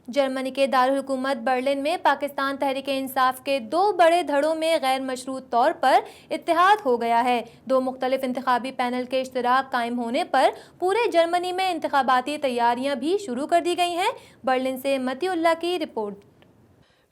جرمنی کے دارالحکومت برلن میں پاکستان تحریک انصاف کے 2 بڑے دھڑوں میں غیر مشروط طور پر اتحاد ہو گیا ہے۔ 2 مختلف انتخابی پینل کے اشتراک قائم ہونے پر پورے جرمنی میں انتخاباتی تیاریاں بھی شروع کر دی گئی ہیں۔ برلن سے متی اللہ کی رپورٹ۔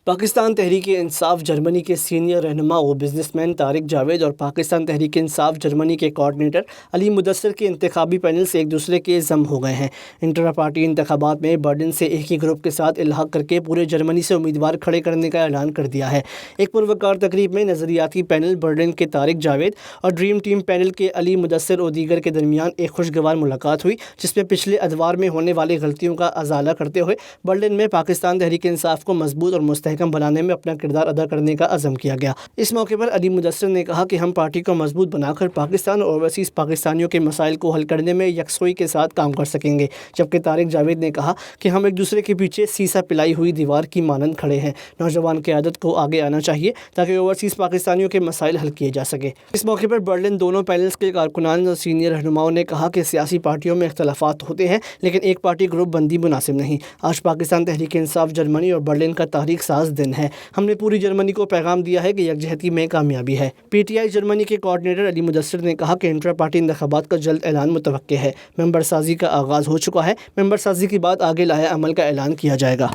پاکستان تحریک انصاف جرمنی کے سینئر رہنما و بزنس مین طارق جاوید اور پاکستان تحریک انصاف جرمنی کے کوآرڈینیٹر علی مدثر کے انتخابی پینل سے ایک دوسرے کے ضم ہو گئے ہیں۔ انٹرا پارٹی انتخابات میں برلن سے ایک ہی گروپ کے ساتھ الحاق کر کے پورے جرمنی سے امیدوار کھڑے کرنے کا اعلان کر دیا ہے۔ ایک پروقار تقریب میں نظریاتی پینل برلن کے طارق جاوید اور ڈریم ٹیم پینل کے علی مدثر اور دیگر کے درمیان ایک خوشگوار ملاقات ہوئی، جس میں پچھلے ادوار میں ہونے والی غلطیوں کا ازالہ کرتے ہوئے برلن میں پاکستان تحریک انصاف کو مضبوط اور مستحکم بنانے میں اپنا کردار ادا کرنے کا عزم کیا گیا۔ اس موقع پر علی مدثر نے کہا کہ ہم پارٹی کو مضبوط بنا کر پاکستان اور اوورسیز پاکستانیوں کے مسائل کو حل کرنے میں یکسوئی کے ساتھ کام کر سکیں گے، جبکہ طارق جاوید نے کہا کہ ہم ایک دوسرے کے پیچھے سیسا پلائی ہوئی دیوار کی مانند کھڑے ہیں۔ نوجوان قیادت کو آگے آنا چاہیے تاکہ اوورسیز پاکستانیوں کے مسائل حل کیے جا سکے۔ اس موقع پر برلن دونوں پینلز کے کارکنان اور سینئر رہنماؤں نے کہا کہ سیاسی پارٹیوں میں اختلافات ہوتے ہیں، لیکن ایک پارٹی گروپ بندی مناسب نہیں۔ آج پاکستان تحریک انصاف جرمنی اور برلن کا تاریخ ساز دن ہے۔ ہم نے پوری جرمنی کو پیغام دیا ہے کہ یکجہتی میں کامیابی ہے۔ پی ٹی آئی جرمنی کے کوآرڈینیٹر علی مدثر نے کہا کہ انٹرا پارٹی انتخابات کا جلد اعلان متوقع ہے۔ ممبر سازی کا آغاز ہو چکا ہے۔ ممبر سازی کے بعد آگے لاہے عمل کا اعلان کیا جائے گا۔